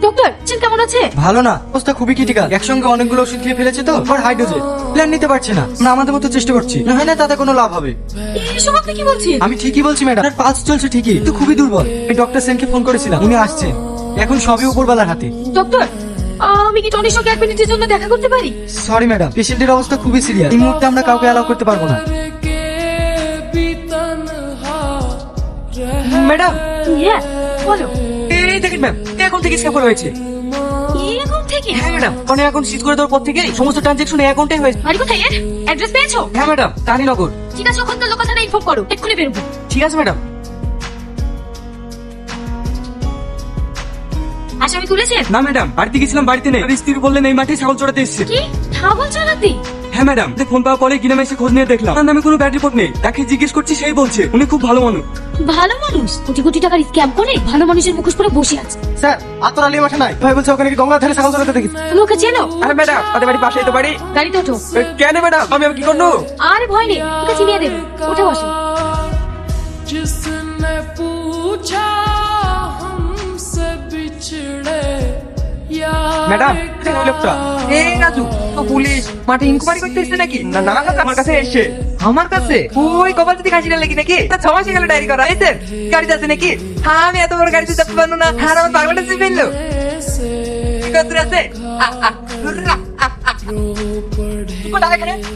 Doctor চিন কেমন আছে? ভালো না, অবস্থা খুবই ক্রিটিক্যাল। একসঙ্গে অনেকগুলো ওষুধ খেয়ে ফেলেছে তো, আর হাই ডোজে প্ল্যান নিতে পারছে না। আমরা আমাদের মতো চেষ্টা করছি, না হয় না তাতে কোনো লাভ হবে। এসব আপনি কি বলছেন? আমি ঠিকই বলছি ম্যাডাম, আপনার পালস চলছে ঠিকই, কিন্তু খুবই দুর্বল। আমি ডক্টর সেনকে ফোন করেছিলাম, উনি আসছেন। এখন সবই উপরবেলার হাতে। ডক্টর আমি কি টনির সঙ্গে 1 মিনিটের জন্য দেখা করতে পারি? সরি ম্যাডাম, পেশেন্টের অবস্থা খুবই সিরিয়াস। এই মুহূর্তে আমরা কাউকে অ্যালাউ করতে পারবো না। ম্যাডাম হ্যাঁ বলো। এই দেখেন ম্যাম, এখন থেকে স্ক্যাম করা হয়েছে। এখন থেকে? হ্যাঁ ম্যাডাম, ফোনে অ্যাকাউন্ট সিজ করে দেওয়ার পর থেকে সমস্ত ট্রানজাকশন এই অ্যাকাউন্টে হয়েছে। বাড়ি কোথায় এর? অ্যাড্রেস পেয়েছো? হ্যাঁ ম্যাডাম, রানীনগর। ঠিক আছে, ওখান থেকে লোকাল থানায় ইনফর্ম করো, এক্ষুনি বেরোবো। ঠিক আছে ম্যাডাম। আসামি তুলেছেন? না ম্যাডাম, বাড়িতে গেছিলাম, বাড়িতে নেই। স্ত্রী বললেন এই মাঠে ছাগল চড়াতে এসেছে। কি ছাগল চড়াতে? হ্যাঁ ম্যাডাম, ফোন পাওয়ার পরে গ্রামে এসে খোঁজ নিয়ে দেখলাম তার নামে কোনো ব্যাড রিপোর্ট নেই। তাকে জিজ্ঞেস করছি, সেই বলছে উনি খুব ভালো মানুষ। ভালো মানুষ? কোটি কোটি টাকার স্ক্যাম করে ভালো মানুষের মুখোশ পরে বসে আছে। স্যার, আতর আলী মাঠে নাই ভাই, বলছে ওখানে কি গঙ্গা ধারে ছাগল চড়াতে দেখেছি। তুমি ওকে চেনো? হ্যাঁ ম্যাডাম, আমাদের বাড়ি পাশেই তো বাড়ি। গাড়িতে ওঠো। কেন ম্যাডাম, আমি কি করবো? আরে ভয় নেই, ওকে চিনিয়ে দেবে। উঠে বসো। जिसने पूछा हमसे बिछड़े ম্যাডাম, লোকটা এই রাজু তো পুলিশ মাঠে ইনকোয়ারি করতে এসেছে নাকি? না না, আমার কাছে এসেছে। আমার কাছে? ওই কপাল যদি খাসিটা লেগে নাকি? তা 6 মাসে গেল ডায়েরি করা হয়েছে। গাড়িতে আছে নাকি? হ্যাঁ, আমি এত বড় গাড়িতে চাপতে পারবো না। আর আমার পাগলাটা চেপে ফেললো। কত আছে?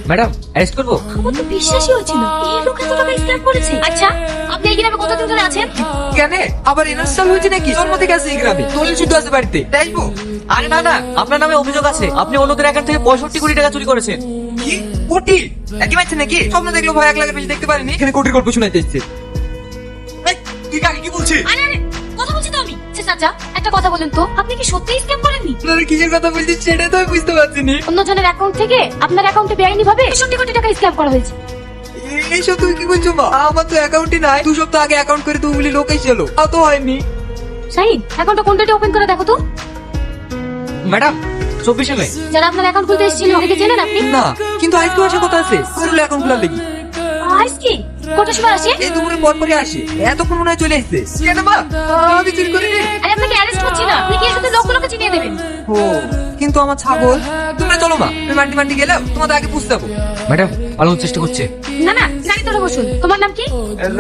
ম্যাডাম, অ্যারেস্ট করবো? আমার তো বিশ্বাসই হচ্ছে না এই লোক এত টাকা স্ক্যাম করেছে। আচ্ছা আপনি এই গ্রামে কতদিন ধরে আছেন? কেন আবার ইনস্টল হয়েছে নাকি? জন্ম থেকে আছে এই গ্রামে, দলিল শুদ্ধ আছে বাড়িতে। দেখবো? আরে না না, আপনার নামে অভিযোগ আছে, আপনি অন্যদের অ্যাকাউন্ট থেকে 65 কোটি টাকা চুরি করেছেন। কি কোটি? একই মারছে নাকি? স্বপ্ন দেখলো ভয় 1 লাখের বেশি দেখতে পারিনি। এখানে কোটির গল্প শোনাইতে এসেছে। তুই কাকে কি বলছিস? আরে আরে কথা বলছি তো আমি। চাচা একটা কথা বলেন তো, আপনি কি সত্যিই স্ক্যাম করেননি? আপনারা কিসের কথা বলছিস সেটা তো আমি বুঝতে পারছি না। অন্যজনের অ্যাকাউন্ট থেকে আপনার অ্যাকাউন্টে বেআইনি ভাবে 65 কোটি টাকা স্ক্যাম করা হয়েছে। এইসব তুমি কি বলছো মা? আমার তো অ্যাকাউন্টই নাই। 2 সপ্তাহ আগে অ্যাকাউন্ট করে তুমি বলি লোক এসেছিল, তাও তো হয়নি। শাহিন অ্যাকাউন্টটা কোনটাতে ওপেন করে দেখো তো। ম্যাডাম, 24 মে। যারা আপনার অ্যাকাউন্ট খুলতে এসেছিল ওদেরকে চেনেন আপনি? না, কিন্তু আজকে আসে কথা আছে করলে অ্যাকাউন্ট খোলার লাগি। আজ কি কটার সময় আসে? এই দুপুরে পর পরে আসে, এতক্ষণ মনে হয় চলে এসেছে। কেন মা, আমি চুরি করিনি। আরে আপনাকে অ্যারেস্ট করছি না, আপনি কি এসে লোকগুলোকে চিনিয়ে দেবেন? ও, কিন্তু আমার ছাগল। তোমরা চলো মা, আমি মান্টি মান্টি গেলেও তোমাদের আগে পুষতে যাবো। ম্যাডাম, পালানোর চেষ্টা করছে। না না, গাড়িতে ওঠে বসুন। তোমার নাম কি?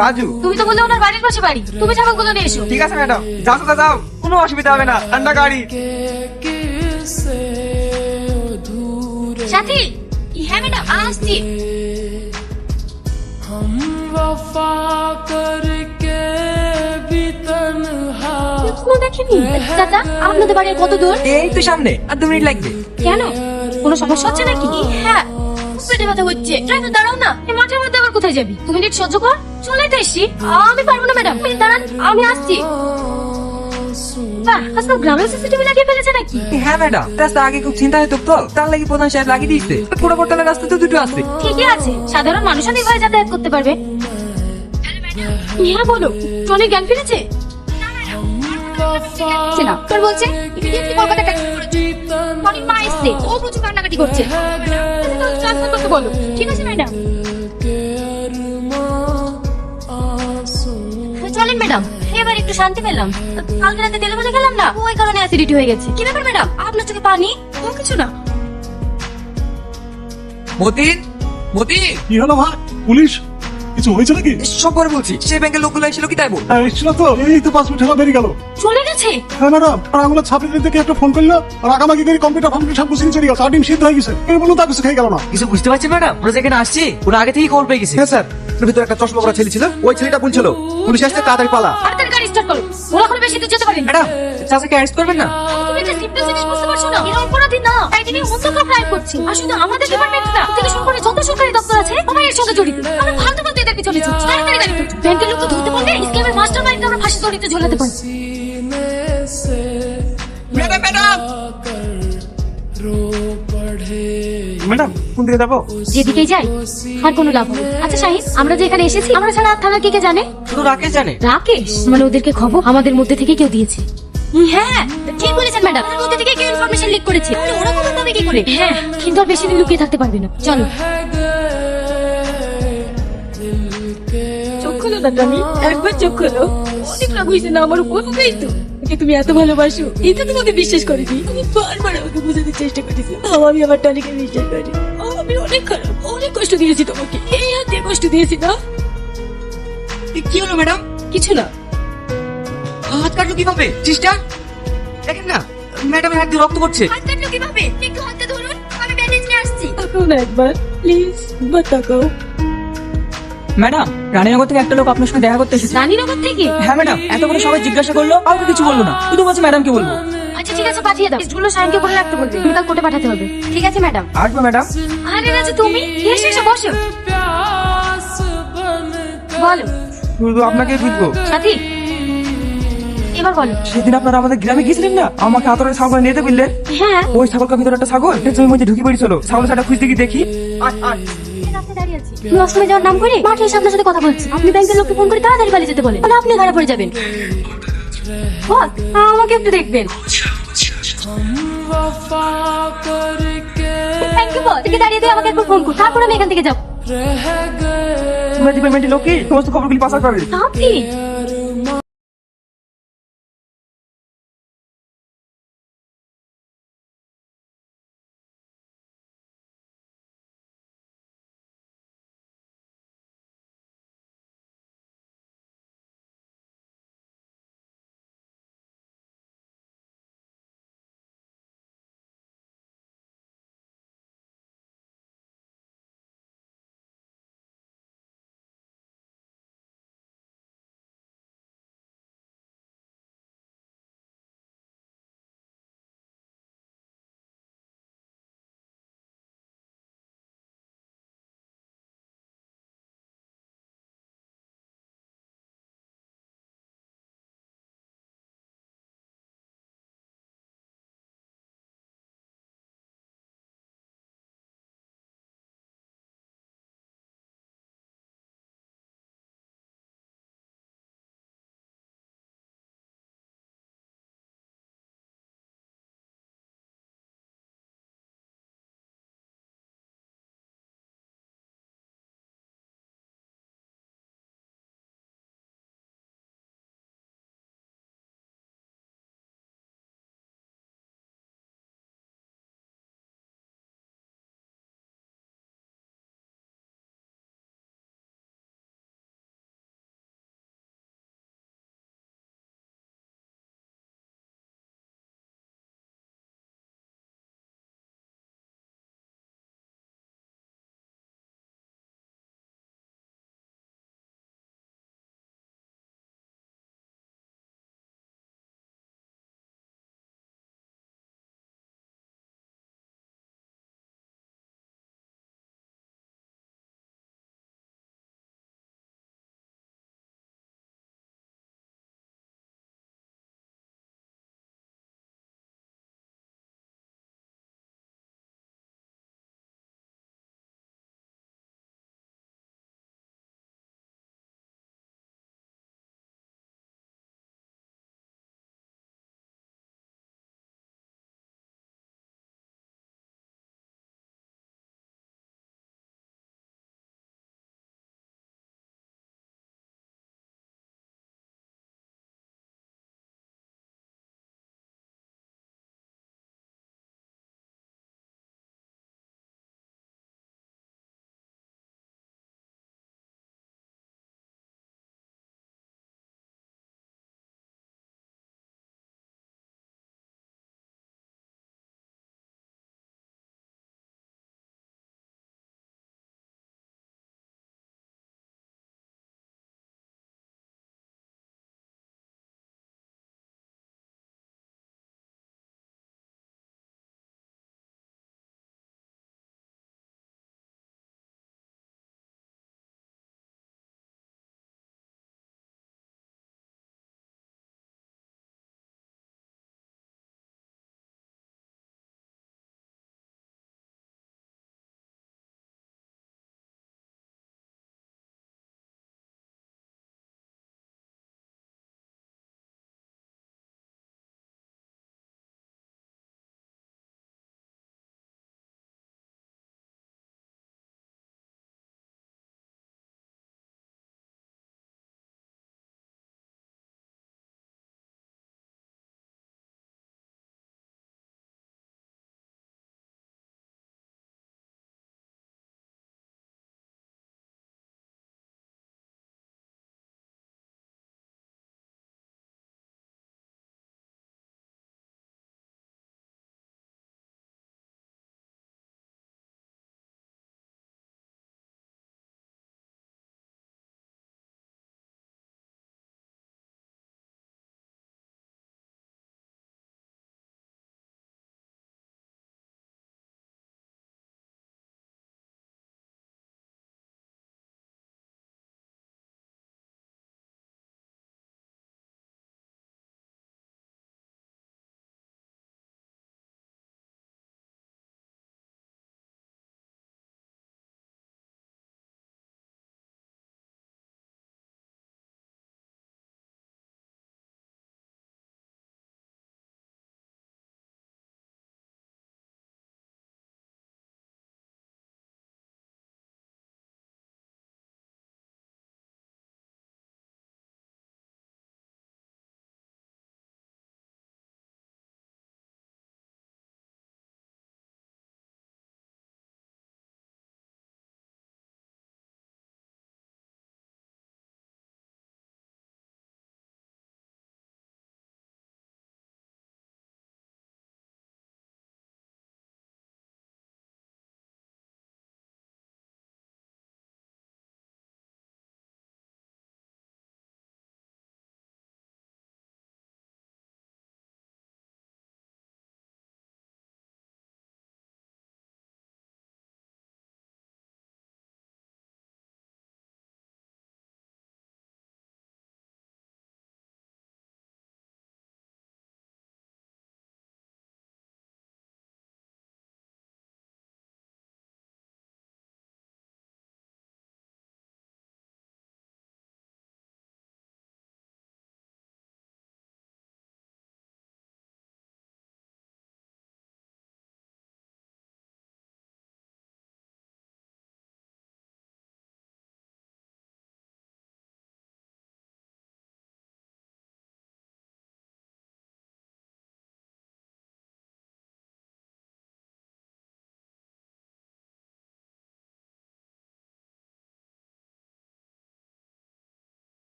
রাজু। তুমি তো বললে ওনার বাড়ির পাশে বাড়ি। তুমি ছাগলগুলো নিয়ে এসো। ঠিক আছে ম্যাডাম, যাও তো যাও, কোনো অসুবিধা হবে না, ঠান্ডা গাড়ি। किसे अधूरे সাথী। হ্যাঁ ম্যাডাম আসছি। हम वफा करके भी तन्हा কোনো দেখেনি? চাচা আপনাদের বাড়ি কত দূর? এই তো সামনে, আর 2 মিনিট লাগবে। কেন কোনো সমস্যা হচ্ছে নাকি? হ্যাঁ পেটে ব্যথা হচ্ছে। ড্রাইভার দাঁড়াও না, এই মাঠের মধ্যে আবার কোথায় যাবি? 2 মিনিট সহ্য কর। চলে তো এসছি। আমি পারবো না ম্যাডাম, প্লিজ দাঁড়ান, আমি আসছি। বাহ, আজকাল গ্রামে সিসিটিভি লাগিয়ে ফেলেছে নাকি? হ্যাঁ ম্যাডাম, রাস্তা আগে খুব চিন্তা হতো তো, তার লাগি প্রধান সাহেব লাগিয়ে দিয়েছে। পুরো পটলের রাস্তা তো 2টো আছে। ঠিকই আছে, সাধারণ মানুষও নির্ভয়ে যাতায়াত করতে পারবে। হ্যাঁ বলো, টনি জ্ঞান ফিরেছে? না, তোর বলছে ইমিডিয়েটলি কলকাতা ট্যাক্সি করেছে। টনির মা এসছে, ও প্রচুর কান্নাকাটি করছে। ট্রান্সফার করতে বলো। ঠিক আছে ম্যাডাম। চলেন ম্যাডাম, এবার একটু শান্তি পেলাম। কালকে রাতে তেলে ভাজা গেলাম না, ওই কারণে অ্যাসিডিটি হয়ে গেছে। কি ব্যাপার ম্যাডাম, আপনার চোখে পানি? ও কিছু না। মতিন, মতিন, কি হলো ভাই? পুলিশ কিছু হয়েছে নাকি? সব করে বলছি। সেই ব্যাংকের লোকগুলো এসেছিল কি তাই বল? হ্যাঁ, এসেছিল তো, এই তো 5 মিনিট হলো বেরিয়ে গেল। চলে গেছে? হ্যাঁ ম্যাডাম, আর আঙুলো ছাপিয়ে দিতে একটা ফোন করলো, আর আগামাকি করে কম্পিউটার ফম্পিউটার সব গুছিয়ে চলে গেছে। আর ডিম সিদ্ধ হয়ে গেছে, এই বলুন তা কিছু খেয়ে গেল না। কিছু বুঝতে পারছি ম্যাডাম, ওরা যেখানে আসছি ওরা আগে থেকেই খবর পেয়ে গেছে। হ্যাঁ স্যার, ওর ভিতরে একটা চশমা পরা ছেলে ছিল, ওই ছেলেটা বলছিল পুলিশ আসতে তাড়াতাড়ি পালা। তাড়াতাড়ি গাড়ি স্টার্ট করো, ওরা এখন বেশি দূর যেতে পারেন। ম্যাডাম, চাচাকে অ্যারেস্ট করবেন না? তুমি এটা সিম্পল জিনিস বুঝতে পারছো না? এরা অপরাধী না, তাই তিনি অন্তত ক্রাইম করছে। আর শুধু আমাদের ডিপার্টমেন্ট না, থেকে শুরু করে যত সরকারি দপ্তর আছে সবাই এর সঙ্গে জড়িত। আমরা ফালতু ফালতু এদের পিছনে ছুটছি। তাড়াতাড়ি গাড়ি তোলো। ব্যাংকের লোককে ধরতে পারলে স্ক্যামের মাস্টার মাইন্ডকে আমরা ফাঁসি দড়িতে ঝোলাতে পারি। सीने से ম্যাডাম, ম্যাডাম, रो पड़े ম্যাডাম, কোন দিকে যাবো? যেদিকেই যাই আর কোনো লাভ হবে। আচ্ছা শাহিন, আমরা যে এখানে এসেছি, আমরা ছাড়া আর থানা কে জানে? শুধু রাকেশ জানে। রাকেশ? মানে ওদেরকে খবর আমাদের মধ্যে থেকে কেউ দিয়েছে। হ্যাঁ ঠিক বলেছেন ম্যাডাম, ওদের মধ্যে থেকে কেউ ইনফরমেশন লিক করেছে। ওরা খবর পাবে কি করে? হ্যাঁ, কিন্তু আর বেশি দিন লুকিয়ে থাকতে পারবে না। চলো। চোখ খোলো না টনি, একবার চোখ খোলো। অনেক রাগ হয়েছে না আমার উপর? বুঝেই তো আমাকে তুমি এত ভালোবাসো এটা তোমাকে বিশ্বাস করিনি। আমি বারবার আমাকে বোঝাতে চেষ্টা করেছি আমি আমার টনিকে বিশ্বাস করি। আমি অনেক খারাপ, অনেক কষ্ট দিয়েছি তোমাকে, এই হাত দিয়ে কষ্ট দিয়েছি না। কি হলো ম্যাডাম? কিছু না। হাত কাটলো কিভাবে? সিস্টার দেখেন না, ম্যাডামের হাত দিয়ে রক্ত পড়ছে। হাত কাটলো কিভাবে? একটু হাতটা ধরুন, আমি ব্যান্ডেজ নিয়ে আসছি। তাকাও না একবার প্লিজ, বাট তাকাও। ম্যাডাম, রানীনগর থেকে একটা লোক আপনার সঙ্গে দেখা করতে এসেছে। রানীনগর থেকে? হ্যাঁ ম্যাডাম, এত করে সবাই জিজ্ঞাসা করলো, কাউকে কিছু বললো না, শুধু বলছে ম্যাডামকে বলবো। আচ্ছা ঠিক আছে, পাঠিয়ে দাও। গুলো সাইনকে বলে রাখতে বলবে, তুমি কাল কোর্টে পাঠাতে হবে। ঠিক আছে ম্যাডাম। আসবো ম্যাডাম। আরে রাজু তুমি এসে এসে বসো। प्यास बन বলো। শুধু আপনাকে বুঝবো। সাথী এবার বলো। সেদিন আপনারা আমাদের গ্রামে গিয়েছিলেন না, আমাকে হাতরে ছাগল নিয়ে যেতে বললেন। হ্যাঁ ওই ছাগলটার ভিতরে একটা ছাগল জমির মধ্যে ঢুকে পড়েছিল। ছাগল ছাটা খুঁজতে গিয়ে দেখি রাস্তায় দাঁড়িয়ে আছি। তুমি অসময়ে যাওয়ার নাম করে মাঠে এসে আপনার সাথে কথা বলছি। আপনি ব্যাংকের লোককে ফোন করে তাড়াতাড়ি পালিয়ে যেতে বলেন, তাহলে আপনি ধরা পড়ে যাবেন। বল, আমাকে একটু দেখবেন। वफा करके থ্যাংক ইউ বল। থেকে দাঁড়িয়ে দিয়ে আমাকে একবার ফোন কর, তারপর আমি এখান থেকে যাবো। रह गए তোমরা ডিপার্টমেন্টের লোকই সমস্ত খবরগুলি পাচার করে। সাথী